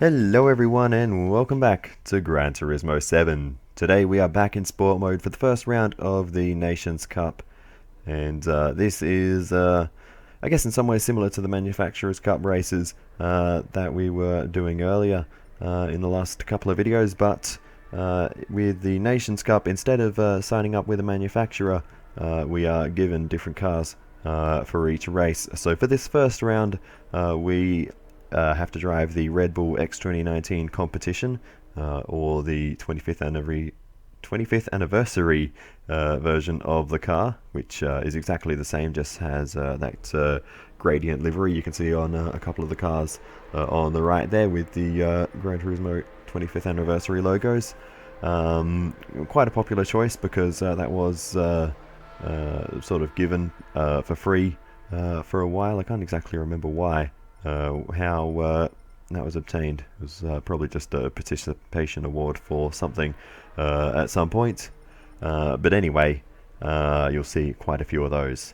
Hello everyone and welcome back to Gran Turismo 7. Today we are back in sport mode for the first round of the Nations Cup, and this is I guess in some ways similar to the Manufacturers Cup races that we were doing earlier in the last couple of videos, but with the Nations Cup, instead of signing up with a manufacturer, we are given different cars for each race. So for this first round we have to drive the Red Bull X2019 Competition, or the 25th anniversary version of the car, which is exactly the same, just has that gradient livery you can see on a couple of the cars on the right there with the Gran Turismo 25th anniversary logos. Quite a popular choice because that was sort of given for free for a while. I can't exactly remember why. How that was obtained. It was probably just a participation award for something at some point. But anyway, you'll see quite a few of those.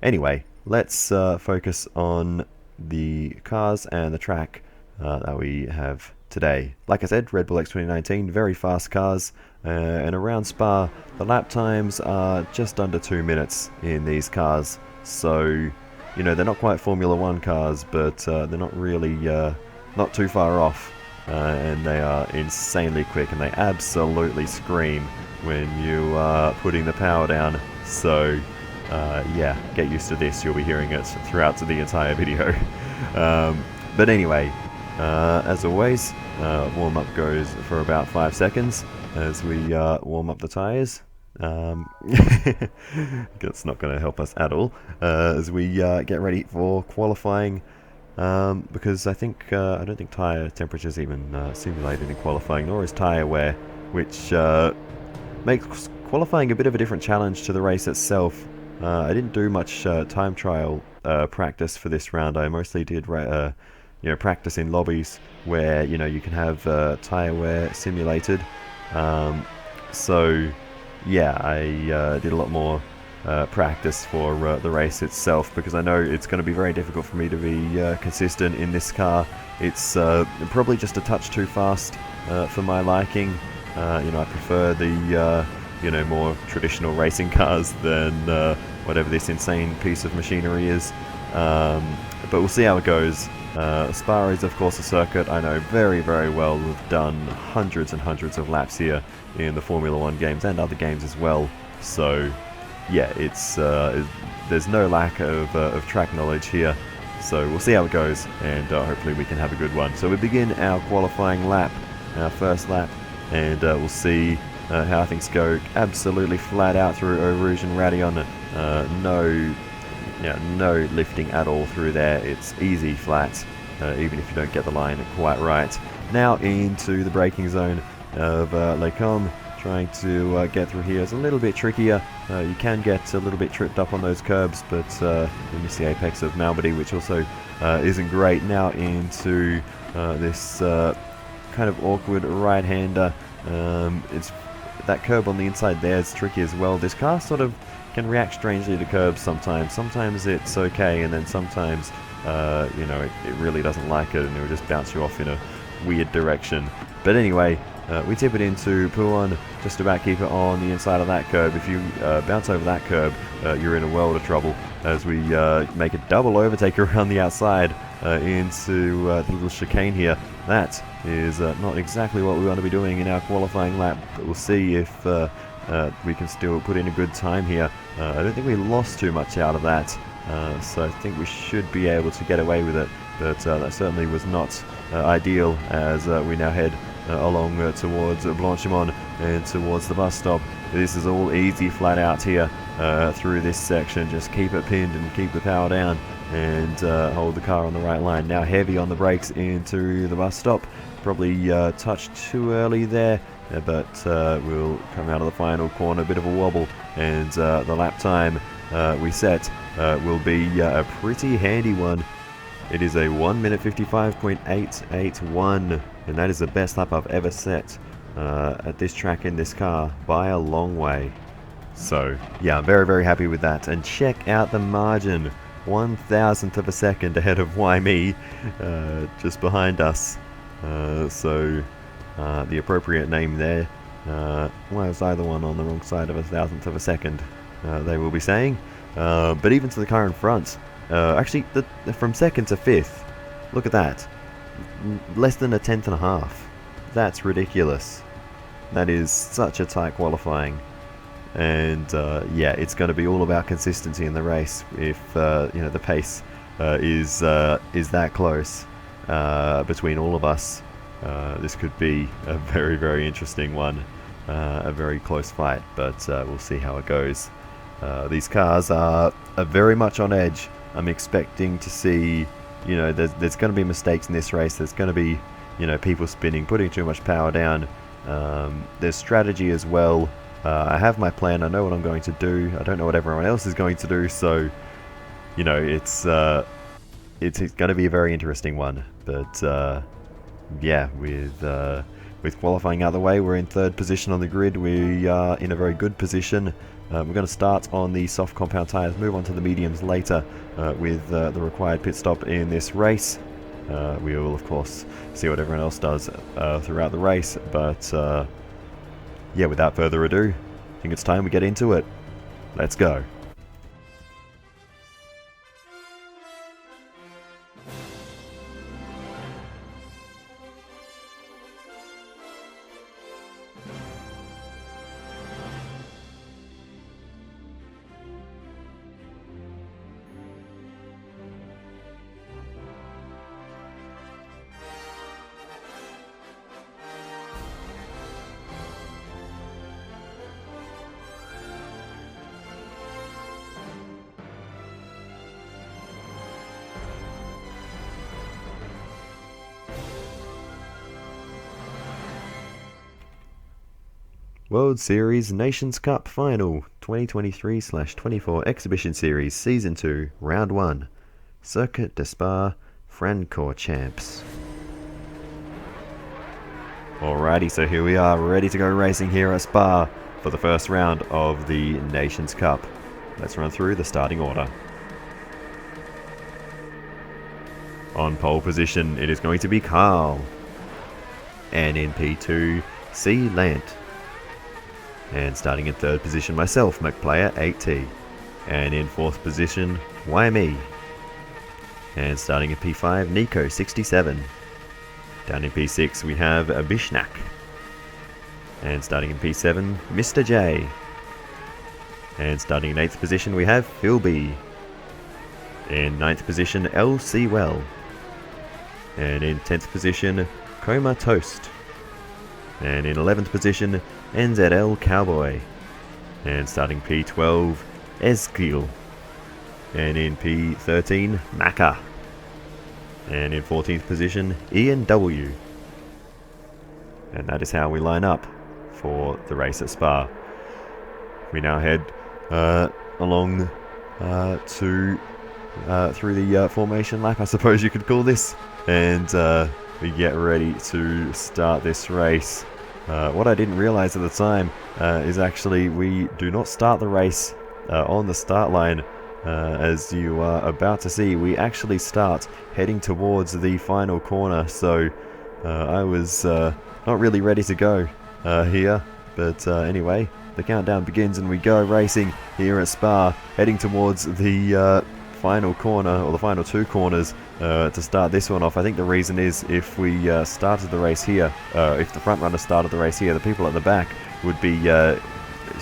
Anyway, let's focus on the cars and the track that we have today. Like I said, Red Bull X2019, very fast cars, and around Spa, the lap times are just under 2 minutes in these cars. So, you know, they're not quite Formula 1 cars, but they're not really, not too far off. And they are insanely quick, and they absolutely scream when you are putting the power down. So, yeah, get used to this. You'll be hearing it throughout the entire video. But anyway, as always, warm-up goes for about 5 seconds as we warm up the tyres. That's not going to help us at all as we get ready for qualifying, because I don't think tyre temperature is even simulated in qualifying, nor is tyre wear, which makes qualifying a bit of a different challenge to the race itself. I didn't do much time trial practice for this round. I mostly did practice in lobbies where you can have tyre wear simulated. So yeah, I did a lot more practice for the race itself, because I know it's going to be very difficult for me to be consistent in this car. It's probably just a touch too fast for my liking. I prefer the more traditional racing cars than whatever this insane piece of machinery is. But we'll see how it goes. Spa is of course a circuit I know very, very well. We've done hundreds and hundreds of laps here in the Formula 1 games and other games as well. So yeah, it's there's no lack of track knowledge here. So we'll see how it goes, and hopefully we can have a good one. So we begin our qualifying lap, our first lap, and we'll see how things go. Absolutely flat out through Eau Rouge and Raidillon. No lifting at all through there. It's easy flat, even if you don't get the line quite right. Now into the braking zone of Les Combes. Trying to get through here is a little bit trickier. You can get a little bit tripped up on those curbs, but you miss the apex of Malmedy, which also isn't great. Now into this kind of awkward right-hander. It's that curb on the inside there is tricky as well. This car sort of can react strangely to curbs sometimes. Sometimes it's okay, and then sometimes it really doesn't like it, and it will just bounce you off in a weird direction. But anyway, we tip it into Pouan, just about keep it on the inside of that curb. If you bounce over that curb, you're in a world of trouble, as we make a double overtake around the outside into the little chicane here. That is not exactly what we want to be doing in our qualifying lap, but we'll see if we can still put in a good time here. I don't think we lost too much out of that, so I think we should be able to get away with it, but that certainly was not ideal, as we now head along towards Blanchimont and towards the bus stop. This is all easy flat out here through this section. Just keep it pinned and keep the power down, and hold the car on the right line. Now heavy on the brakes into the bus stop. Probably touched too early there, but we'll come out of the final corner. A bit of a wobble, and the lap time we set will be a pretty handy one. It is a 1 minute 55.881, and that is the best lap I've ever set at this track in this car by a long way. So yeah, I'm very, very happy with that. And check out the margin, 1,000th of a second ahead of Why Me, just behind us. So the appropriate name there was either one on the wrong side of a thousandth of a second, they will be saying. But even to the car in front, actually from second to fifth, look at that, less than a tenth and a half. That's ridiculous. That is such a tight qualifying. And yeah, it's going to be all about consistency in the race. If you know, the pace is that close between all of us, this could be a very, very interesting one, a very close fight. But we'll see how it goes. These cars are very much on edge. I'm expecting to see, you know, there's going to be mistakes in this race. There's going to be, you know, people spinning, putting too much power down. There's strategy as well. I have my plan. I know what I'm going to do. I don't know what everyone else is going to do. So, you know, it's going to be a very interesting one. But yeah, with qualifying out of the way, we're in third position on the grid. We are in a very good position. We're going to start on the soft compound tyres, move on to the mediums later with the required pit stop in this race. We will, of course, see what everyone else does throughout the race. But yeah, without further ado, I think it's time we get into it. Let's go. World Series Nations Cup Final 2023/24 Exhibition Series Season 2 Round 1 Circuit de Spa-Francorchamps. Alrighty, so here we are, ready to go racing here at Spa for the first round of the Nations Cup. Let's run through the starting order. On pole position, it is going to be Carl. And in P2, C. Lant. And starting in third position, myself, McPlayer 8T. And in fourth position, Why Me? And starting in P5, Nico 67. Down in P6, we have Bishnak. And starting in P7, Mr. J. And starting in 8th position, we have Philby. In 9th position, LC Well. And in 10th position, Coma Toast. And in 11th position, NZL Cowboy. And starting P12, Ezkiel. And in P13, Macca. And in 14th position, Ian W. And that is how we line up for the race at Spa. We now head along through the formation lap, I suppose you could call this. And we get ready to start this race. What I didn't realize at the time is actually we do not start the race on the start line. As you are about to see, we actually start heading towards the final corner. So I was not really ready to go here. But anyway, the countdown begins and we go racing here at Spa, heading towards the final corner, or the final two corners, to start this one off. I think the reason is if we started the race here, if the front runner started the race here, the people at the back would be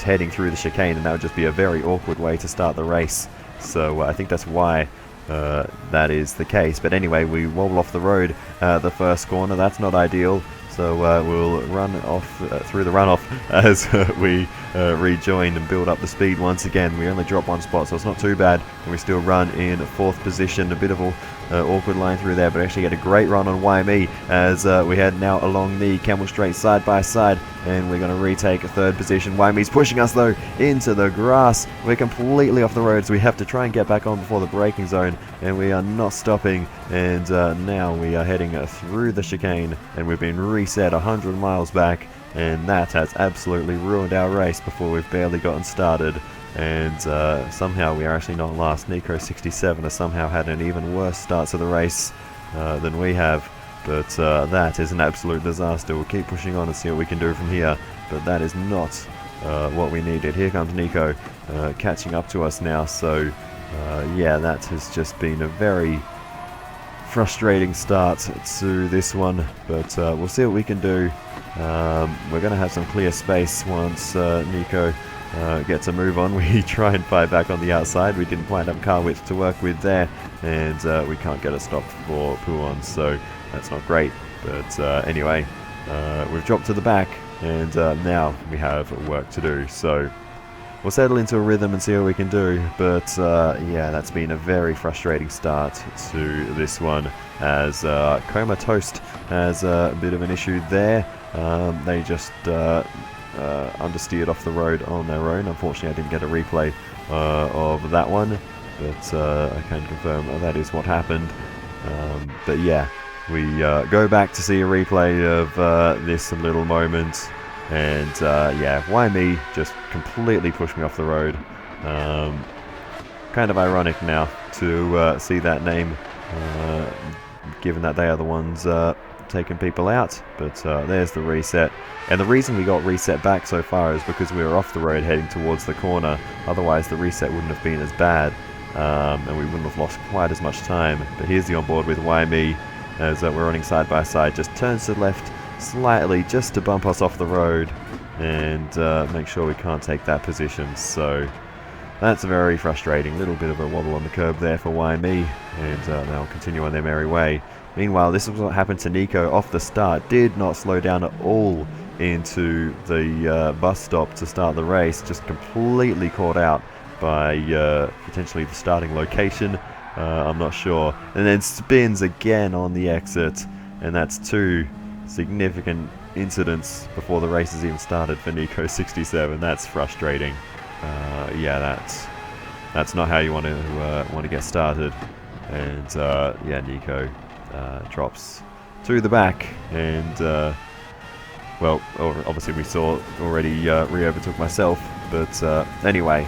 heading through the chicane, and that would just be a very awkward way to start the race. So I think that's why that is the case. But anyway, we wobble off the road the first corner. That's not ideal. So we'll run off through the runoff as we rejoin and build up the speed once again. We only drop one spot, so it's not too bad. And we still run in fourth position. A bit of a awkward line through there, but actually get a great run on YME as we head now along the Camel Straight side by side. And we're going to retake a third position. YME's pushing us though into the grass. We're completely off the road, so we have to try and get back on before the braking zone. And we are not stopping. And now we are heading through the chicane, and we've been reset 100 miles back. And that has absolutely ruined our race before we've barely gotten started. And somehow we are actually not last. Nico 67 has somehow had an even worse start to the race than we have. but that is an absolute disaster. We'll keep pushing on and see what we can do from here, but that is not what we needed. Here comes Nico catching up to us now, so yeah, that has just been a very frustrating start to this one, but we'll see what we can do. We're going to have some clear space once Nico gets a move on. We try and fight back on the outside. We didn't quite have car width to work with there, and we can't get a stop for Puon, so that's not great. But anyway, we've dropped to the back, and now we have work to do. So we'll settle into a rhythm and see what we can do. But yeah, that's been a very frustrating start to this one, as Coma Toast has a bit of an issue there. They just understeered off the road on their own. Unfortunately, I didn't get a replay of that one, but I can confirm that is what happened. But yeah, we go back to see a replay of this little moment, and yeah, why me? Just completely pushed me off the road. Kind of ironic now to see that name, given that they are the ones taking people out, but there's the reset. And the reason we got reset back so far is because we were off the road heading towards the corner. Otherwise the reset wouldn't have been as bad, and we wouldn't have lost quite as much time. But here's the onboard with Why Me, as we're running side by side, just turns to the left slightly just to bump us off the road and make sure we can't take that position. So that's very frustrating. Little bit of a wobble on the curb there for Why Me, and they'll continue on their merry way. Meanwhile, this is what happened to Nico off the start. Did not slow down at all into the bus stop to start the race. Just completely caught out by potentially the starting location. I'm not sure. And then spins again on the exit. And that's two significant incidents before the race has even started for Nico67. That's frustrating. Yeah, that's not how you want to get started. And yeah, Nico drops to the back, and well, obviously we saw already re-overtook myself, but anyway,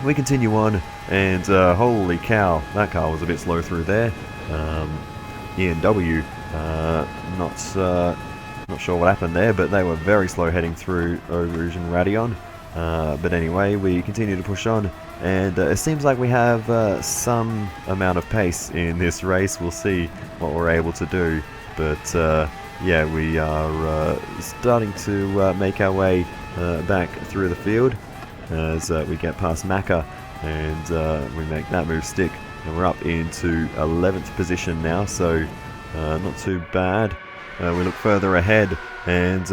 we continue on, and holy cow, that car was a bit slow through there. E&W, not sure what happened there, but they were very slow heading through Eau Rouge and Radeon. But anyway, we continue to push on, and it seems like we have some amount of pace in this race. We'll see what we're able to do, but yeah, we are starting to make our way back through the field as we get past Macca, and we make that move stick, and we're up into 11th position now, so not too bad. We look further ahead, and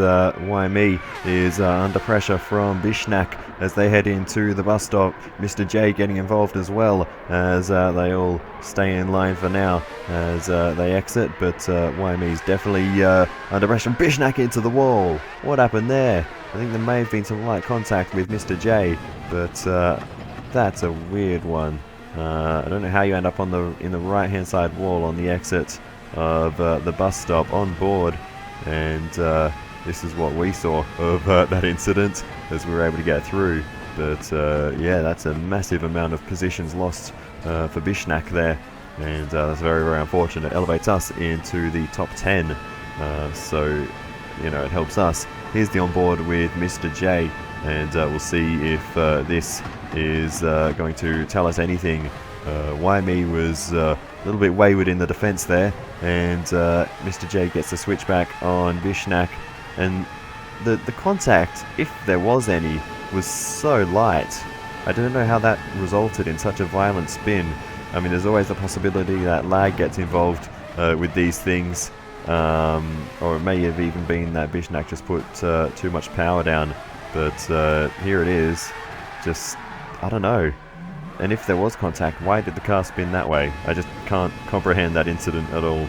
Why Me is under pressure from Bishnak as they head into the bus stop. Mr. J getting involved as well, as they all stay in line for now as they exit, but Why Me is definitely under pressure. Bishnak into the wall. What happened there? I think there may have been some light contact with Mr. J, but that's a weird one. I don't know how you end up on in the right hand side wall on the exit of the bus stop on board, and this is what we saw of that incident as we were able to get through. But yeah, that's a massive amount of positions lost for Bishnak there, and that's very, very unfortunate. It elevates us into the top 10, so you know, it helps us. Here's the onboard with Mr. J, and we'll see if this is going to tell us anything. Why Me was a little bit wayward in the defense there, and Mr. J gets the switchback on Bishnak, and the contact, if there was any, was so light. I don't know how that resulted in such a violent spin. I mean, there's always the possibility that lag gets involved with these things, or it may have even been that Bishnak just put too much power down, but here it is. Just, I don't know. And if there was contact, why did the car spin that way? I just can't comprehend that incident at all.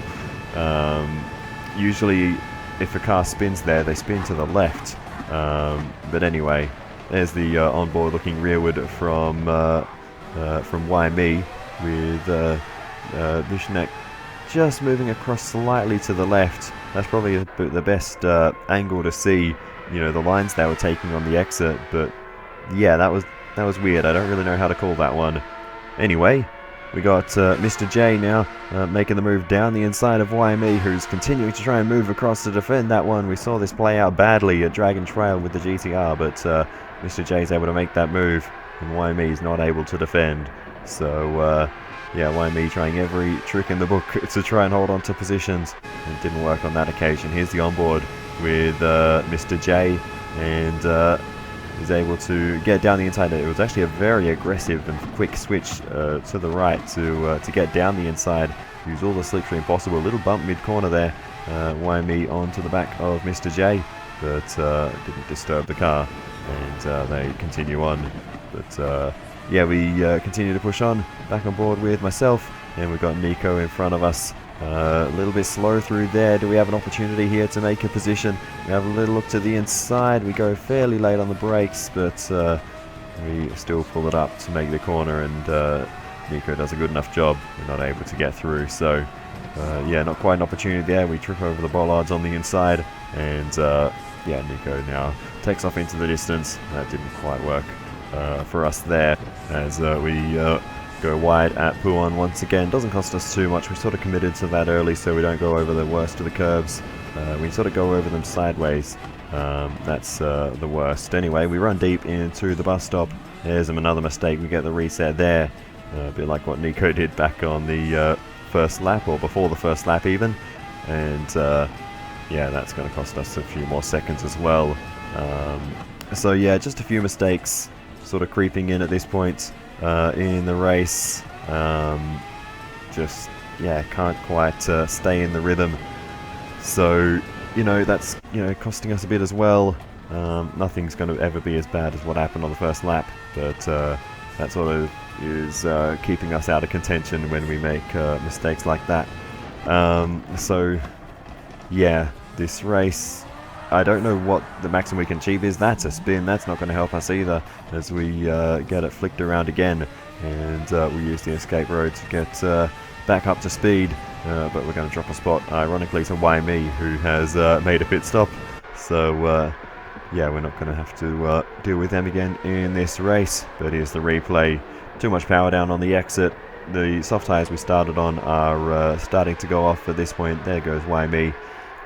Usually, if a car spins there, they spin to the left. But anyway, there's the onboard looking rearward from Why Me, with Bishnak just moving across slightly to the left. That's probably the best angle to see, you know, the lines they were taking on the exit. But yeah, that was weird. I don't really know how to call that one. Anyway, We got Mr. J now making the move down the inside of YME, who's continuing to try and move across to defend that one. We saw this play out badly at Dragon Trail with the GTR, but Mr. J is able to make that move, and YME is not able to defend. So, yeah, YME trying every trick in the book to try and hold on to positions. It didn't work on that occasion. Here's the onboard with Mr. J, and is able to get down the inside. It was actually a very aggressive and quick switch to the right to get down the inside. Use all the slipstream possible. A little bump mid-corner there. YME onto the back of Mr. J, but didn't disturb the car, and they continue on. But yeah, we continue to push on, back on board with myself, and we've got Nico in front of us. A little bit slow through there. Do we have an opportunity here to make a position? We have a little look to the inside. We go fairly late on the brakes, but we still pull it up to make the corner, and Nico does a good enough job. We're not able to get through, so yeah, not quite an opportunity there. We trip over the bollards on the inside, and yeah, Nico now takes off into the distance. That didn't quite work for us there, as we go wide at Puon once again. Doesn't cost us too much. We sort of committed to that early so we don't go over the worst of the curves. We sort of go over them sideways. That's the worst. Anyway, we run deep into the bus stop. There's another mistake. We get the reset there. A bit like what Nico did back on the first lap, or before the first lap even. And yeah, that's going to cost us a few more seconds as well. So yeah, just a few mistakes sort of creeping in at this point in the race. Just, yeah, can't quite stay in the rhythm. So, you know, that's, you know, costing us a bit as well. Nothing's going to ever be as bad as what happened on the first lap, but that sort of is keeping us out of contention when we make mistakes like that. So, yeah, this race, I don't know what the maximum we can achieve is. That's a spin. That's not going to help us either, as we get it flicked around again, and we use the escape road to get back up to speed. But we're going to drop a spot, ironically, to YME, who has made a pit stop. So, yeah, we're not going to have to deal with them again in this race. But here's the replay. Too much power down on the exit. The soft tyres we started on are starting to go off at this point. There goes YME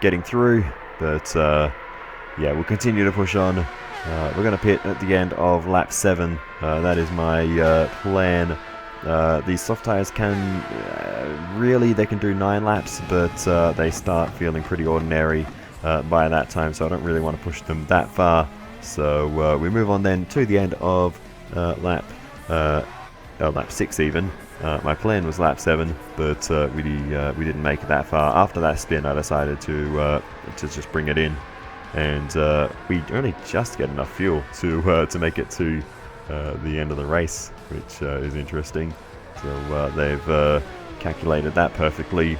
getting through. But, yeah, we'll continue to push on. We're going to pit at the end of lap 7. That is my plan. These soft tyres can, really, they can do 9 laps, but they start feeling pretty ordinary by that time, so I don't really want to push them that far. So we move on then to the end of lap 6 even. My plan was lap 7, but we didn't make it that far. After that spin, I decided to just bring it in, and we only just get enough fuel to make it to the end of the race, which is interesting. So they've calculated that perfectly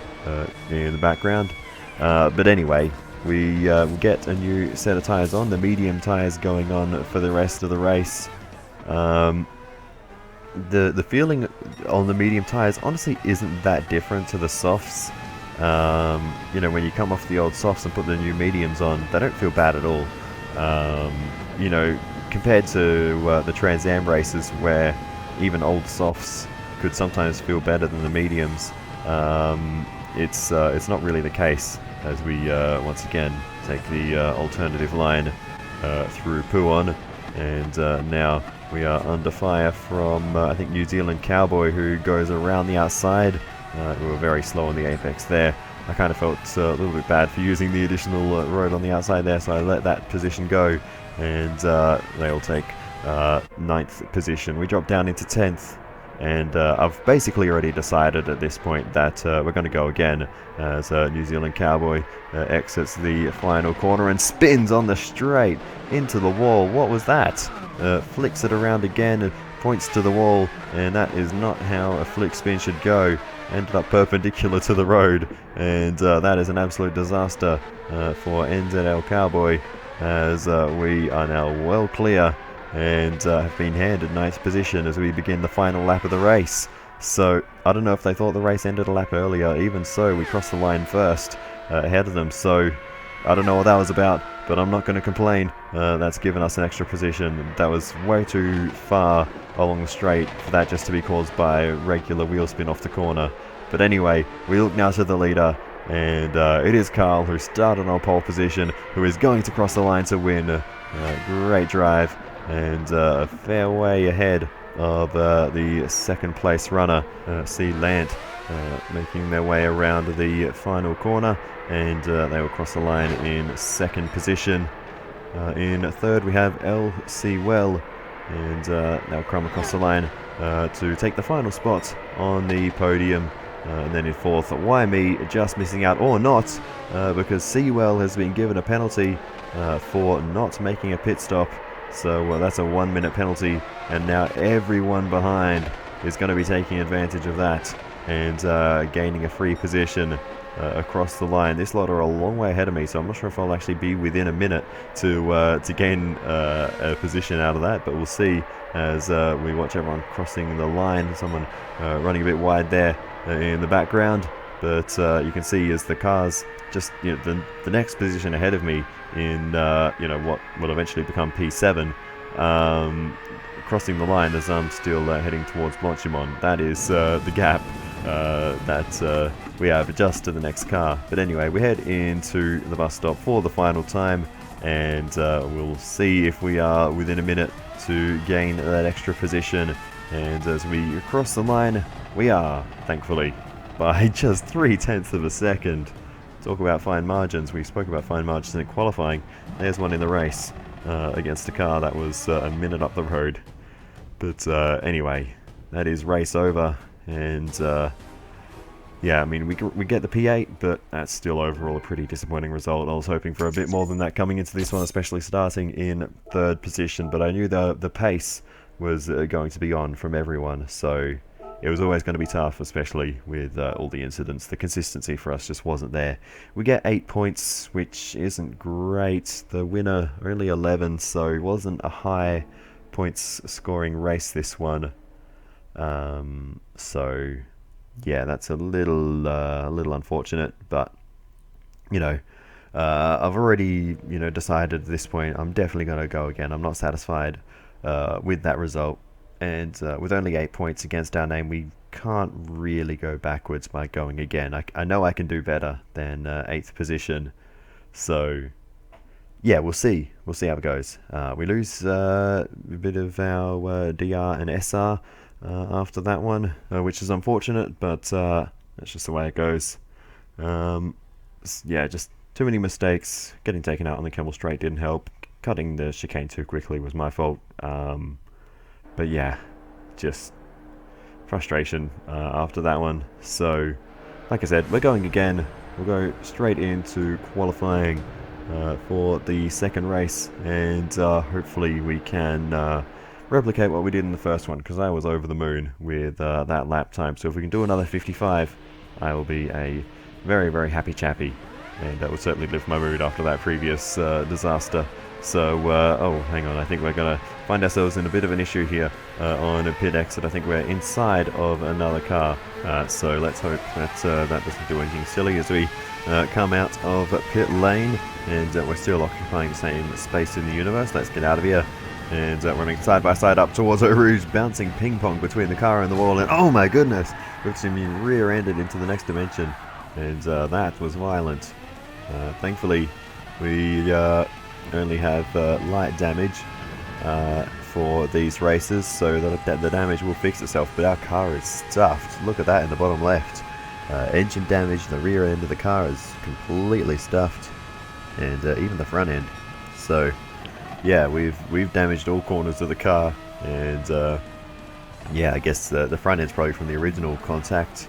in the background. But anyway, we will get a new set of tyres on, the medium tyres going on for the rest of the race. The feeling on the medium tyres honestly isn't that different to the softs. You know, when you come off the old softs and put the new mediums on, they don't feel bad at all. You know, compared to the Trans Am races, where even old softs could sometimes feel better than the mediums, it's not really the case, as we once again take the alternative line through Puon, and now we are under fire from I think New Zealand Cowboy, who goes around the outside. We were very slow on the apex there. I kind of felt a little bit bad for using the additional road on the outside there, so I let that position go, and they'll take 9th position. We drop down into 10th, and I've basically already decided at this point that we're going to go again, as New Zealand Cowboy exits the final corner and spins on the straight into the wall. What was that? Flicks it around again and points to the wall, and that is not how a flick spin should go. Ended up perpendicular to the road, and that is an absolute disaster for NZL Cowboy, as we are now well clear and have been handed 9th position as we begin the final lap of the race. So I don't know if they thought the race ended a lap earlier. Even so, we crossed the line first ahead of them, so I don't know what that was about. but I'm not going to complain. That's given us an extra position. That was way too far along the straight for that just to be caused by regular wheel spin off the corner. But anyway, we look now to the leader, and it is Carl, who started on pole position, who is going to cross the line to win. Great drive, and a fair way ahead of the second place runner, C. Lant, making their way around the final corner, and they will cross the line in second position. In third we have L.C. Well, and they'll come across the line to take the final spot on the podium. And then in fourth, why me, just missing out or not, because Sewell has been given a penalty for not making a pit stop. So that's a 1 minute penalty, and now everyone behind is going to be taking advantage of that and gaining a free position across the line. This lot are a long way ahead of me, so I'm not sure if I'll actually be within a minute to gain a position out of that, but we'll see as we watch everyone crossing the line. Someone running a bit wide there in the background, but you can see as the cars just, the next position ahead of me in what will eventually become P7, crossing the line as I'm still heading towards Blanchimont. That is the gap that we have just to the next car. But anyway, we head into the bus stop for the final time, and we'll see if we are within a minute to gain that extra position. And as we cross the line, we are, thankfully, by just 0.3 of a second. Talk about fine margins. We spoke about fine margins in qualifying. There's one in the race against a car that was a minute up the road. But anyway, that is race over. And yeah, I mean, we get the P8, but that's still overall a pretty disappointing result. I was hoping for a bit more than that coming into this one, especially starting in third position. But I knew the pace was going to be on from everyone, so it was always going to be tough, especially with all the incidents. The consistency for us just wasn't there. We get 8 points, which isn't great. The winner only 11, so it wasn't a high points scoring race, this one. So yeah, that's a little unfortunate, but I've already decided at this point I'm definitely going to go again. I'm not satisfied with that result. And with only 8 points against our name, we can't really go backwards by going again. I know I can do better than 8th position. So, yeah, we'll see. We'll see how it goes. We lose a bit of our DR and SR after that one, which is unfortunate, but that's just the way it goes. Yeah, just too many mistakes. Getting taken out on the Camel Straight didn't help. Cutting the chicane too quickly was my fault. But yeah, just frustration after that one. So, like I said, we're going again. We'll go straight into qualifying for the second race, and hopefully we can replicate what we did in the first one, because I was over the moon with that lap time. So if we can do another 55, I will be a very, very happy chappy, and that will certainly lift my mood after that previous disaster. So, oh, hang on, I think we're going to find ourselves in a bit of an issue here on a pit exit. I think we're inside of another car, so let's hope that that doesn't do anything silly as we come out of pit lane, and we're still occupying the same space in the universe. Let's get out of here, and running side by side up towards Eau Rouge, bouncing ping pong between the car and the wall, and oh my goodness, we've seen me rear-ended into the next dimension, and that was violent. Thankfully, we only have light damage for these races, so that the damage will fix itself, but our car is stuffed. Look at that in the bottom left. Engine damage, the rear end of the car is completely stuffed, and even the front end. So yeah, we've damaged all corners of the car, and yeah, I guess the front end's probably from the original contact,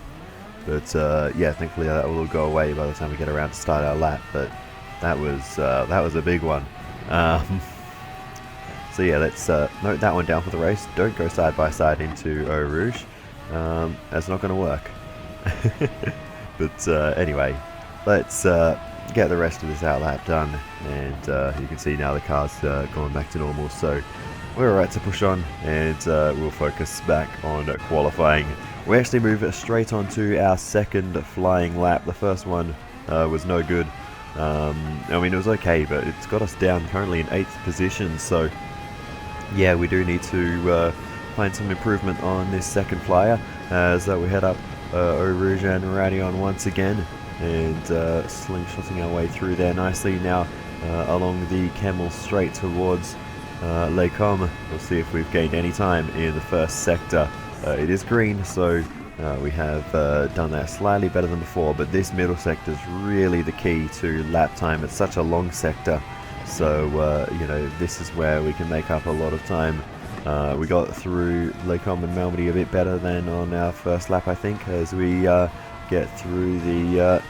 but yeah, thankfully that will all go away by the time we get around to start our lap. But that was a big one. So yeah, let's note that one down for the race. Don't go side by side into Eau Rouge. That's not going to work. But anyway, let's get the rest of this outlap done, and you can see now the car's gone back to normal, so we're alright to push on, and we'll focus back on qualifying. We actually move straight on to our second flying lap. The first one was no good. I mean, it was okay, but it's got us down currently in 8th position, so yeah, we do need to find some improvement on this second flyer as we head up Eau Rouge and Radion once again, and slingshotting our way through there nicely now along the Camel straight towards Les Combes. We'll see if we've gained any time in the first sector. It is green, so we have done that slightly better than before, but this middle sector is really the key to lap time. It's such a long sector, so you know, this is where we can make up a lot of time. We got through Les Combes and Malmedy a bit better than on our first lap, I think, as we get through the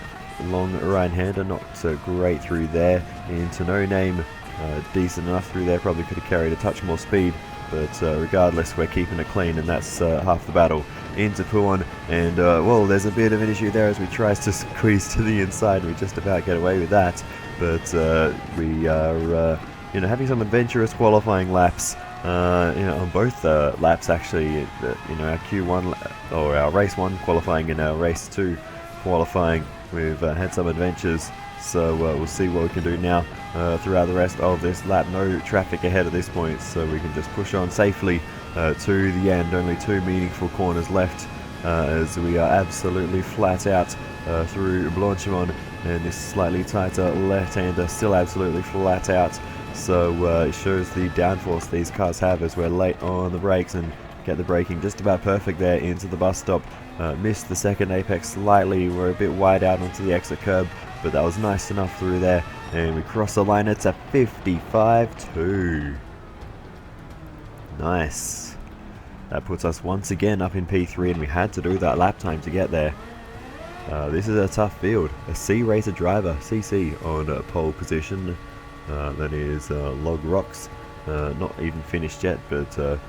long right-hander. Not so great through there. Into No Name, decent enough through there. Probably could have carried a touch more speed, but regardless, we're keeping it clean, and that's half the battle. Into Pouan, and well, there's a bit of an issue there as we tries to squeeze to the inside. We just about get away with that, but we are you know, having some adventurous qualifying laps. You know, on both laps actually. You know, our Q1 or our race 1 qualifying and our race 2 qualifying, we've had some adventures. So we'll see what we can do now throughout the rest of this lap. No traffic ahead at this point, so we can just push on safely to the end. Only 2 meaningful corners left as we are absolutely flat out through Blanchimont, and this slightly tighter left-hander still absolutely flat out. So it shows the downforce these cars have as we're late on the brakes and get the braking just about perfect there into the bus stop. Missed the second apex slightly. We're a bit wide out onto the exit curb, but that was nice enough through there, and we cross the line. It's a 55.2. Nice. That puts us once again up in P3, and we had to do that lap time to get there. This is a tough field. A C-rated driver, CC, on pole position. That is Log Rocks. Not even finished yet, but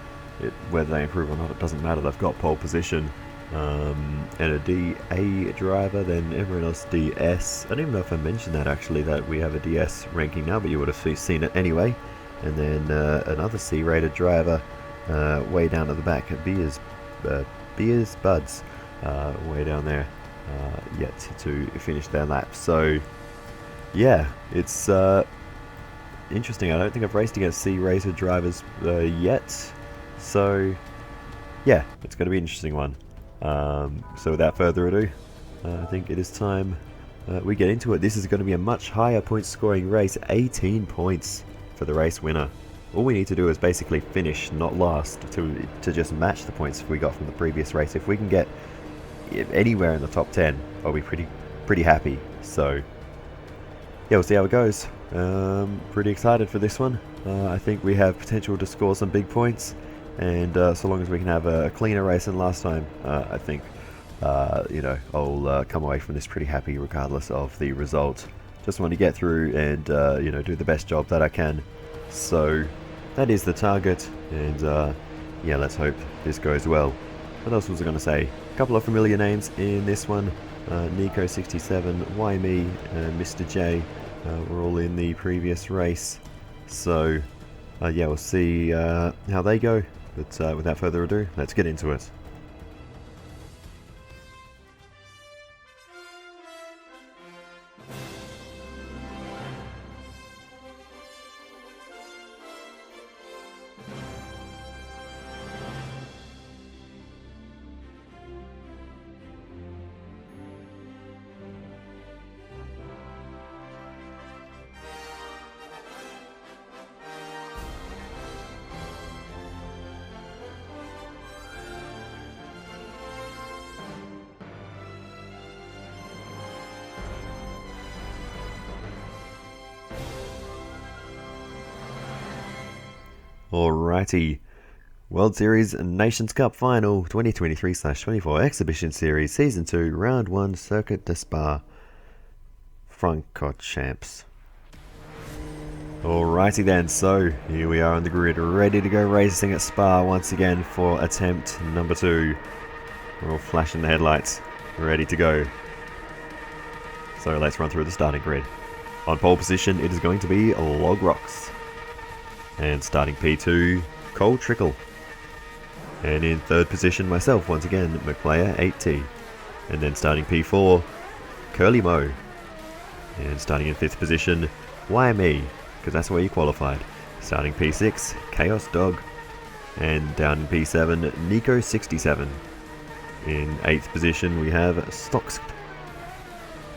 whether they improve or not, it doesn't matter. They've got pole position. And a DA driver, then everyone else DS. I don't even know if I mentioned that actually, that we have a DS ranking now, but you would have seen it anyway. And then another C-rated driver way down at the back at Beers Buds, way down there, yet to finish their lap. So yeah, it's interesting. I don't think I've raced against C-rated drivers yet, so yeah, it's going to be an interesting one. So without further ado, I think it is time we get into it. This is going to be a much higher point scoring race, 18 points for the race winner. All we need to do is basically finish, not last, to just match the points we got from the previous race. If we can get anywhere in the top 10, I'll be pretty happy. So yeah, we'll see how it goes. Pretty excited for this one. I think we have potential to score some big points, and so long as we can have a cleaner race than last time, I think you know, I'll come away from this pretty happy regardless of the result. Just want to get through and you know, do the best job that I can. So that is the target, and yeah, let's hope this goes well. What else was I going to say? A couple of familiar names in this one. Nico67, Why Me, and Mr. J were all in the previous race. So yeah, we'll see how they go. But without further ado, let's get into it. Alrighty, World Series Nations Cup Final 2023/24 Exhibition Series Season 2 Round 1 Circuit de Spa-Francorchamps. Alrighty then, so here we are on the grid, ready to go racing at Spa once again for attempt number 2. We're all flashing the headlights, ready to go. So let's run through the starting grid. On pole position, it is going to be Log Rocks. And starting P2, Cole Trickle. And in third position, myself once again, McPlayer 8T. And then starting P4, Curly Mo. And starting in 5th position, why me? Because that's where you qualified. Starting P6, Chaos Dog. And down in P7, Nico67. In 8th position we have Stox.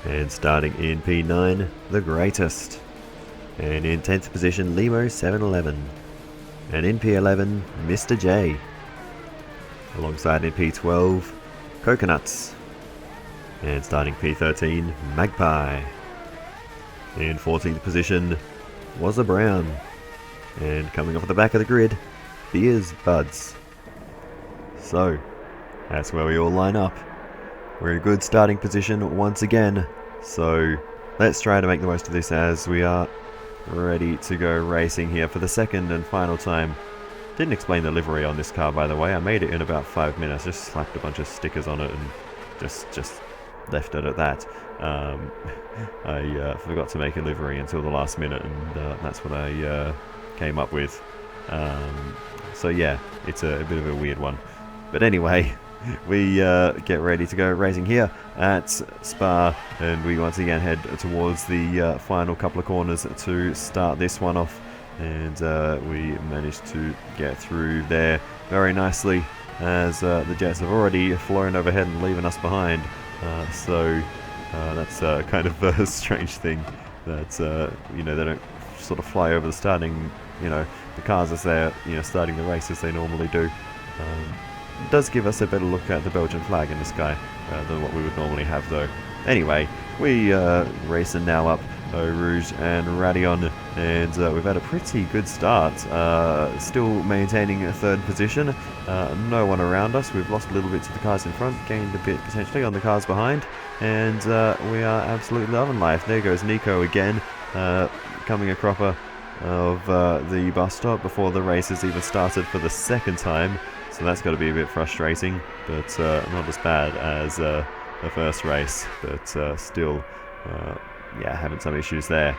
And starting in P9, The Greatest. And in 10th position, Limo711. And in P11, Mr. J. Alongside in P12, Coconuts. And starting P13, Magpie. In 14th position was a Brown. And coming off the back of the grid, Beers Buds. So, that's where we all line up. We're in a good starting position once again. So, let's try to make the most of this as we are ready to go racing here for the second and final time. Didn't explain the livery on this car, by the way. I made it in about 5 minutes. Just slapped a bunch of stickers on it and just left it at that. I forgot to make a livery until the last minute, and that's what I came up with. So yeah, it's a bit of a weird one. But anyway, we get ready to go racing here at Spa, and we once again head towards the final couple of corners to start this one off. And we managed to get through there very nicely, as the jets have already flown overhead and leaving us behind. So that's kind of a strange thing that you know, they don't sort of fly over the starting, you know, the cars as they're, you know, starting the race as they normally do. It does give us a better look at the Belgian flag in the sky than what we would normally have, though. Anyway, we racing now up Eau Rouge and Radion, and we've had a pretty good start. Still maintaining a 3rd position. No one around us. We've lost a little bit to the cars in front, gained a bit potentially on the cars behind, and we are absolutely loving life. There goes Nico again, coming a cropper of the bus stop before the race has even started for the 2nd time. So that's got to be a bit frustrating, but not as bad as the first race, but still, yeah, having some issues there.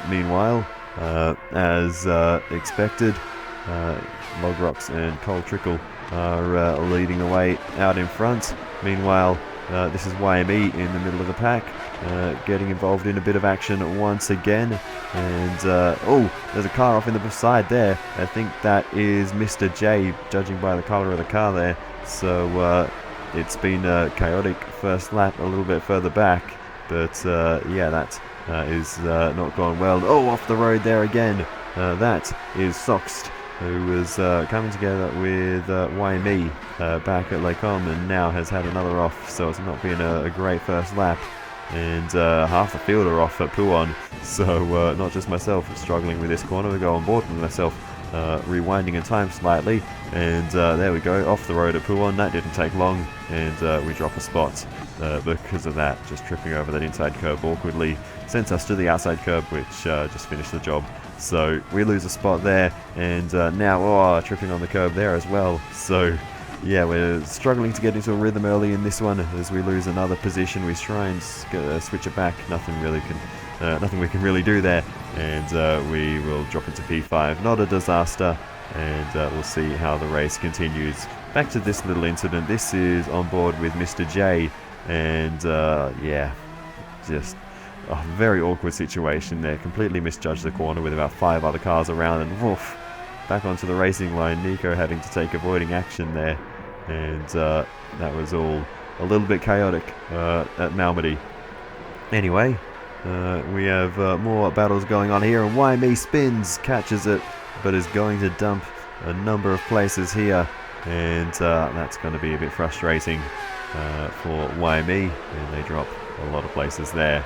Meanwhile, as expected, Logrox and Cole Trickle are leading the way out in front. Meanwhile, this is YME in the middle of the pack, getting involved in a bit of action once again. And oh, there's a car off in the side there. I think that is Mr. J, judging by the colour of the car there. So it's been a chaotic first lap a little bit further back, but yeah, that is not gone well. Oh, off the road there again. That is Soxt, who was coming together with YME back at Lecom, and now has had another off, so it's not been a great first lap. And half the field are off at Pouon, so not just myself struggling with this corner. We go on board with myself, rewinding in time slightly, and there we go, off the road at Pouon. That didn't take long, and we drop a spot because of that. Just tripping over that inside curb awkwardly sent us to the outside curb, which just finished the job. So we lose a spot there, and now tripping on the curb there as well. So yeah, we're struggling to get into a rhythm early in this one as we lose another position. We try and switch it back. Nothing we can really do there, and we will drop into P5. Not a disaster, and we'll see how the race continues. Back to this little incident. This is on board with Mr. J, and yeah, just a very awkward situation there. Completely misjudged the corner with about 5 other cars around, and woof, back onto the racing line. Nico having to take avoiding action there, and that was all a little bit chaotic at Malmedy. Anyway, we have more battles going on here, and YME spins, catches it, but is going to dump a number of places here, and that's going to be a bit frustrating for YME, and they drop a lot of places there.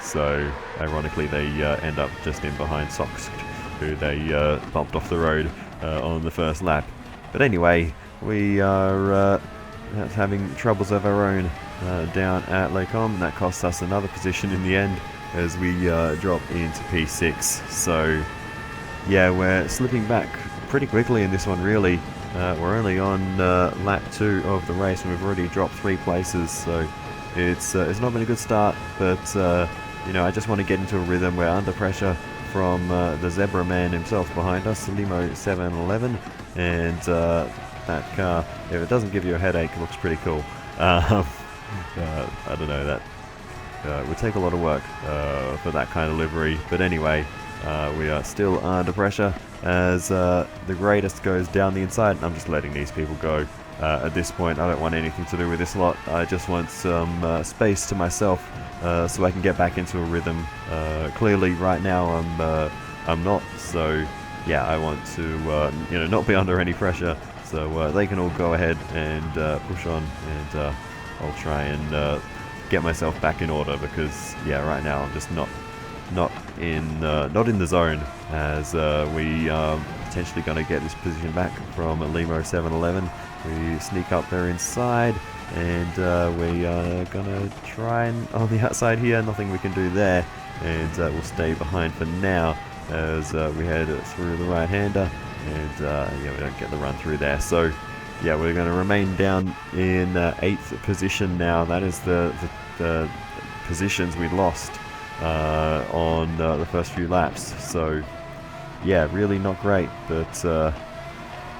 So ironically, they end up just in behind Sox, who they bumped off the road on the first lap. But anyway, we are having troubles of our own down at Lecom. That costs us another position in the end as we drop into P6. So yeah, we're slipping back pretty quickly in this one, really. We're only on lap 2 of the race, and we've already dropped 3 places. So it's not been a good start, but you know, I just want to get into a rhythm. We're under pressure from the Zebra Man himself behind us, Limo711, and that car, if it doesn't give you a headache, it looks pretty cool. I don't know, It would take a lot of work for that kind of livery. But anyway, we are still under pressure as the greatest goes down the inside. I'm just letting these people go. At this point, I don't want anything to do with this lot. I just want some space to myself so I can get back into a rhythm. Clearly, right now, I'm not. So, yeah, I want to, not be under any pressure. So they can all go ahead and push on, and I'll try and get myself back in order because, yeah, right now I'm just not in the zone as we are potentially going to get this position back from Limo 711. We sneak up there inside, and we are going to try and on the outside here, nothing we can do there, and we'll stay behind for now as we head through the right-hander, and yeah, we don't get the run through there. So yeah, we're going to remain down in 8th position now. That is the positions we lost on the first few laps. So yeah, really not great, but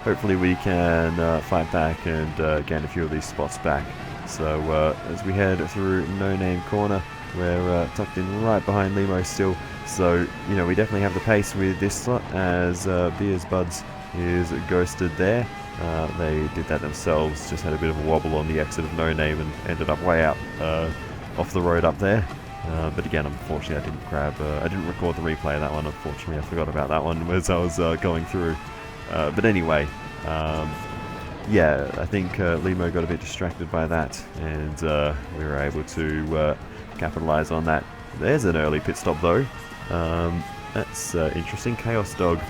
hopefully we can fight back and gain a few of these spots back. So as we head through No Name Corner, we're tucked in right behind Limo still. So, you know, we definitely have the pace with this slot as Beers Buds is ghosted there. They did that themselves, just had a bit of a wobble on the exit of No Name and ended up way out off the road up there. But again, unfortunately, I didn't record the replay of that one. Unfortunately, I forgot about that one as I was going through. But anyway, yeah, I think Limo got a bit distracted by that, and we were able to capitalize on that. There's an early pit stop though. That's interesting. Chaos Dog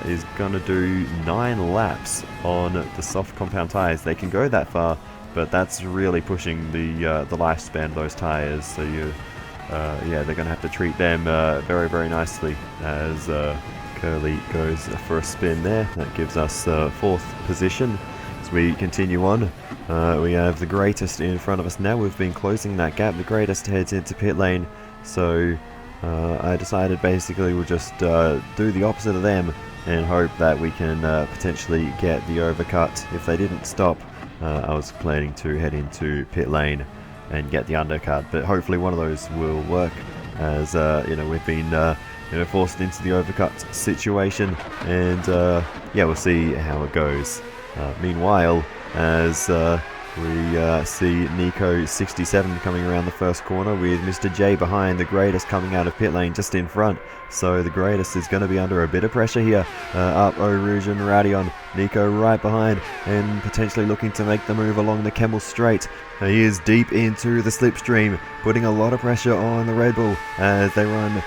is going to do 9 laps on the soft compound tires. They can go that far, but that's really pushing the lifespan of those tires. So yeah, they're going to have to treat them very, very nicely as Curly goes for a spin there. That gives us 4th position. As we continue on, we have the Greatest in front of us now. We've been closing that gap. The Greatest heads into pit lane, so I decided basically we'll just do the opposite of them and hope that we can potentially get the overcut. If they didn't stop, I was planning to head into pit lane and get the undercut, but hopefully one of those will work as you know, we've been forced into the overcut situation, and yeah, we'll see how it goes. Meanwhile, as we see Nico 67 coming around the first corner with Mr. J behind, the Greatest coming out of pit lane just in front. So the Greatest is going to be under a bit of pressure here. Up Eau Rouge and Radion. Nico right behind and potentially looking to make the move along the Kemmel Straight. He is deep into the slipstream, putting a lot of pressure on the Red Bull as they run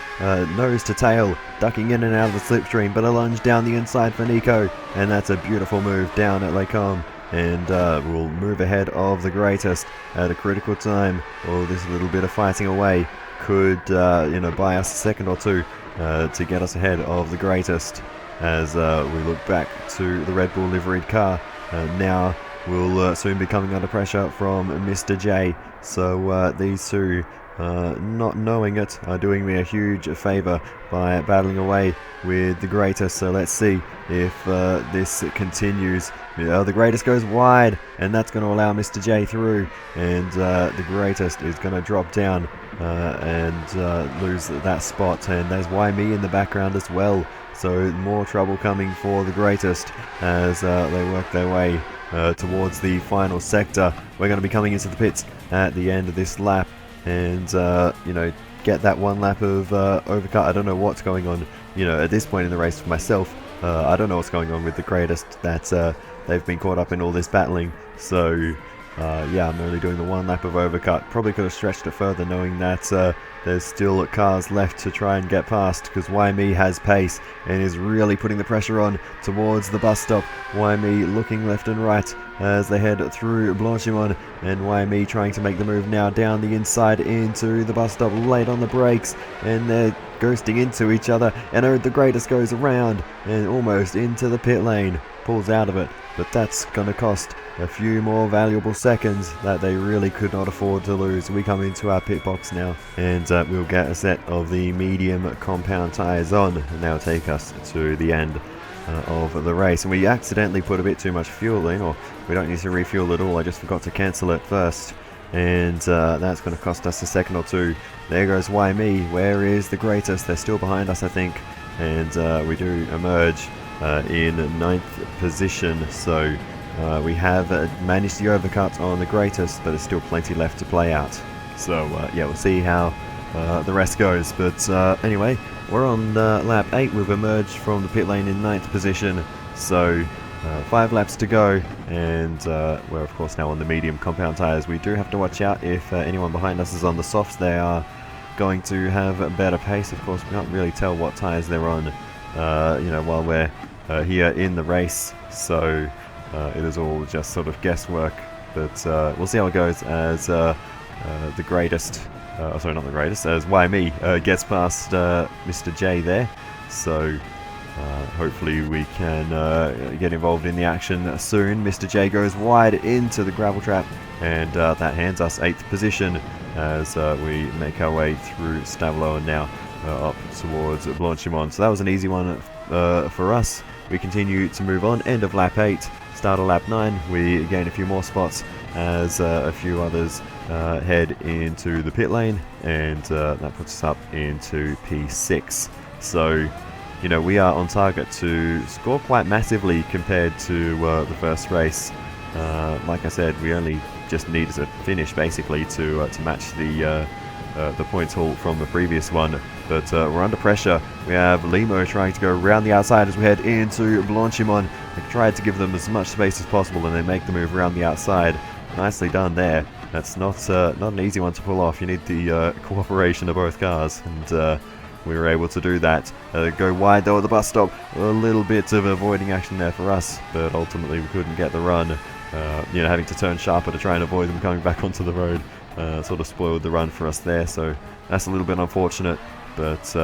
nose to tail, ducking in and out of the slipstream, but a lunge down the inside for Nico, and that's a beautiful move down at Les Combes. And we'll move ahead of the Greatest at a critical time. Oh, this little bit of fighting away could buy us a second or two to get us ahead of the Greatest as we look back to the Red Bull liveried car. Now we'll soon be coming under pressure from Mr. J. So these two, not knowing it, are doing me a huge favour by battling away with the Greatest. So let's see if this continues. The Greatest goes wide, and that's going to allow Mr. J through, and the Greatest is going to drop down and lose that spot. And there's Why Me in the background as well. So more trouble coming for the Greatest as they work their way towards the final sector. We're going to be coming into the pits at the end of this lap, and get that one lap of overcut. I don't know what's going on, at this point in the race for myself. I don't know what's going on with the Greatest. That's they've been caught up in all this battling. So yeah, I'm only doing the one lap of overcut. Probably could have stretched it further, knowing that there's still cars left to try and get past, because Why Me has pace and is really putting the pressure on towards the bus stop. Why Me looking left and right as they head through Blanchimont, and Why Me trying to make the move now down the inside into the bus stop, late on the brakes, and they're ghosting into each other, and the Greatest goes around and almost into the pit lane, pulls out of it, but that's going to cost a few more valuable seconds that they really could not afford to lose. We come into our pit box now, and we'll get a set of the medium compound tyres on, and they'll take us to the end of the race. And we accidentally put a bit too much fuel in, or we don't need to refuel at all. I just forgot to cancel it first. and that's going to cost us a second or two. There goes Why Me. Where is the greatest? They're still behind us, I think, and we do emerge in ninth position. So we have managed the overcut on the greatest, but there's still plenty left to play out. So yeah, we'll see how the rest goes. But anyway, we're on lap 8. We've emerged from the pit lane in ninth position. So 5 laps to go, and we're of course now on the medium compound tyres. We do have to watch out if anyone behind us is on the softs. They are going to have a better pace. Of course, we can't really tell what tyres they're on, you know, while we're here in the race. So it is all just sort of guesswork. But we'll see how it goes as the greatest, sorry, not the greatest, as Why Me gets past Mr. J there. So hopefully we can get involved in the action soon. Mr. J goes wide into the gravel trap, and that hands us 8th position as we make our way through Stavelo and now up towards Blanchimont. So that was an easy one for us. We continue to move on. End of lap 8, start of lap 9. We gain a few more spots as a few others head into the pit lane, and that puts us up into P6. So, you know, we are on target to score quite massively compared to the first race. Like I said, we only just needed to finish basically to match the points haul from the previous one. But we're under pressure. We have Limo trying to go around the outside as we head into Blanchimont. We tried to give them as much space as possible, and they make the move around the outside. Nicely done there. That's not an easy one to pull off. You need the cooperation of both cars, and we were able to do that. Go wide though at the bus stop. A little bit of avoiding action there for us, but ultimately we couldn't get the run. You know, having to turn sharper to try and avoid them coming back onto the road sort of spoiled the run for us there. So that's a little bit unfortunate. But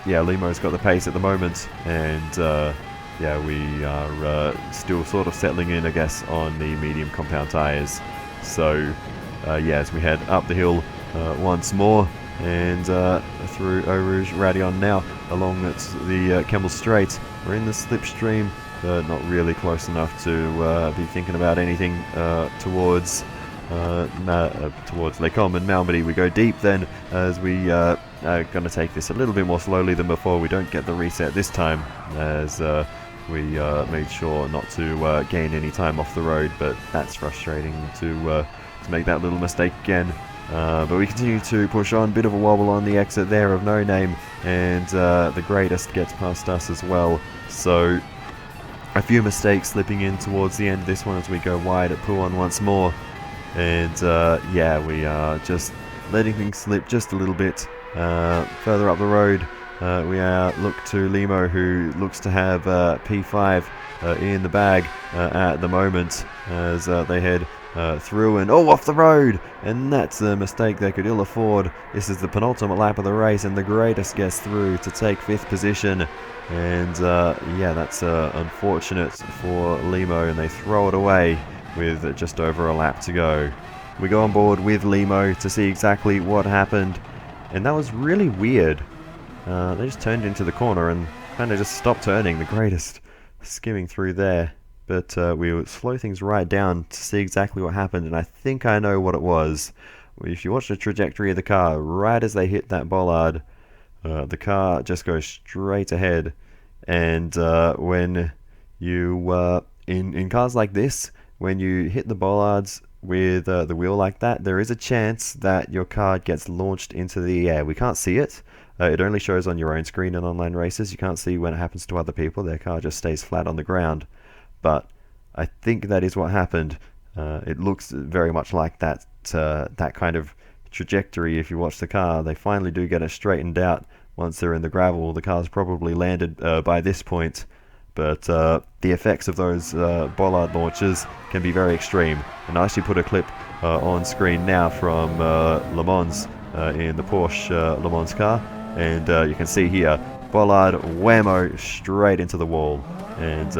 yeah, Limo's got the pace at the moment, and yeah, we are still sort of settling in, I guess, on the medium compound tyres. So yeah, as we head up the hill once more, and through Eau Rouge Radion now along the Kemmel Strait. We're in the slipstream, but not really close enough to be thinking about anything towards Les Combes and Malmedy. We go deep then, as we are going to take this a little bit more slowly than before. We don't get the reset this time, as we made sure not to gain any time off the road, but that's frustrating to make that little mistake again. But we continue to push on. Bit of a wobble on the exit there of No Name, and the greatest gets past us as well. So a few mistakes slipping in towards the end of this one as we go wide at Pouon once more. And yeah, we are just letting things slip just a little bit. Further up the road, we look to Limo, who looks to have P5 in the bag at the moment, as they head through and off the road, and that's a mistake they could ill afford. This is the penultimate lap of the race, and the greatest gets through to take 5th position, and yeah, that's unfortunate for Limo, and they throw it away with just over a lap to go. We go on board with Limo to see exactly what happened, and that was really weird. They just turned into the corner and kind of just stopped turning. The greatest skimming through there. But we will slow things right down to see exactly what happened, and I think I know what it was. If you watch the trajectory of the car, right as they hit that bollard, the car just goes straight ahead. And when you, in cars like this, when you hit the bollards with the wheel like that, there is a chance that your car gets launched into the air. We can't see it. It only shows on your own screen in online races. You can't see when it happens to other people. Their car just stays flat on the ground. But I think that is what happened. It looks very much like that that kind of trajectory. If you watch the car, they finally do get it straightened out once they're in the gravel. The car's probably landed by this point, but the effects of those bollard launches can be very extreme. And I actually put a clip on screen now from Le Mans in the Porsche Le Mans car, and you can see here, bollard whammo straight into the wall. And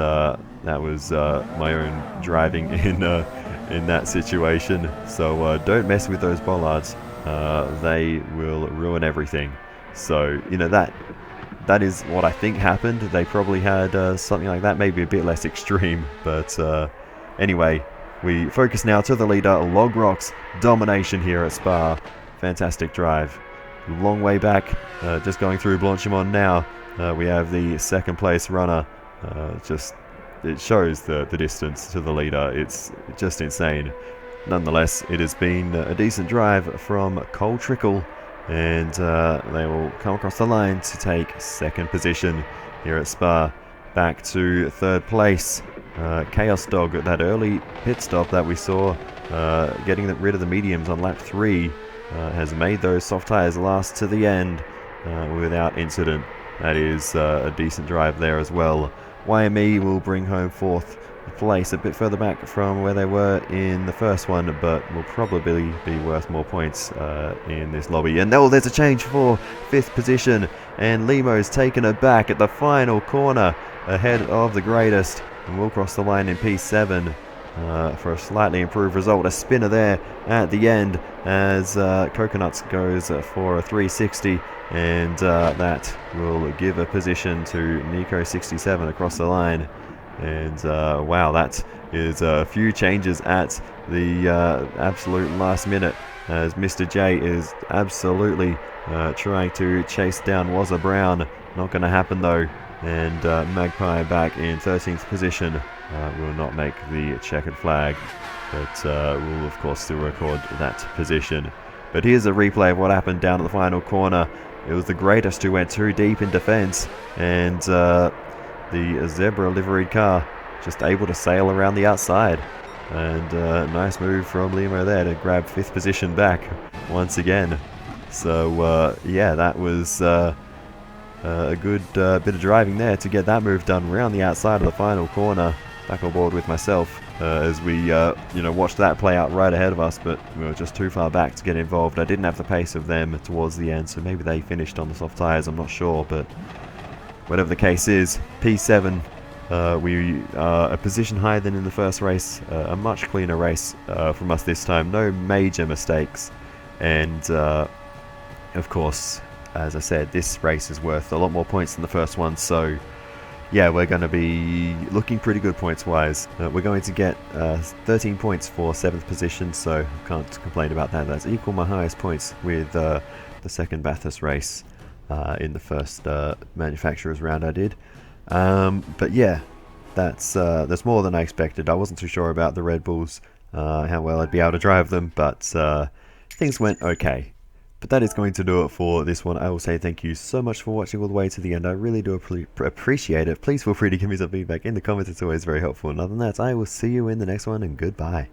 that was my own driving in that situation. So don't mess with those bollards. They will ruin everything. So, you know, that is what I think happened. They probably had something like that, maybe a bit less extreme. But anyway, We focus now to the leader, Log Rock's domination here at Spa. Fantastic drive. Long way back, just going through Blanchimont now. We have the second place runner. It shows the distance to the leader. It's just insane. Nonetheless, it has been a decent drive from Cole Trickle, and they will come across the line to take second position here at Spa. Back to third place. Chaos Dog, that early pit stop that we saw, getting rid of the mediums on lap 3, has made those soft tyres last to the end without incident. That is a decent drive there as well. YME will bring home fourth place, a bit further back from where they were in the first one, but will probably be worth more points in this lobby. And there's a change for fifth position, and Limo's taken it back at the final corner ahead of the greatest, and will cross the line in P7 for a slightly improved result. A spinner there at the end as Coconuts goes for a 360, and that will give a position to Nico67 across the line. And wow, that is a few changes at the absolute last minute, as Mr. J is absolutely trying to chase down Wazza Brown. Not going to happen though, and Magpie back in 13th position will not make the checkered flag, but will of course still record that position. But here's a replay of what happened down at the final corner. It was the greatest who went too deep in defence, and the Zebra liveried car just able to sail around the outside. And nice move from Limo there to grab fifth position back once again. So yeah, that was a good bit of driving there to get that move done around the outside of the final corner. Back on board with myself as we watched that play out right ahead of us, but we were just too far back to get involved. I didn't have the pace of them towards the end, so maybe they finished on the soft tyres, I'm not sure, but whatever the case is, P7, we are a position higher than in the first race, a much cleaner race from us this time, no major mistakes, and of course, as I said, this race is worth a lot more points than the first one, so yeah, we're going to be looking pretty good points-wise. We're going to get 13 points for 7th position, so I can't complain about that. That's equal my highest points with the second Bathurst race in the first manufacturer's round I did. But yeah, that's more than I expected. I wasn't too sure about the Red Bulls, how well I'd be able to drive them, but things went okay. But that is going to do it for this one. I will say thank you so much for watching all the way to the end. I really do appreciate it. Please feel free to give me some feedback in the comments. It's always very helpful. And other than that, I will see you in the next one, and goodbye.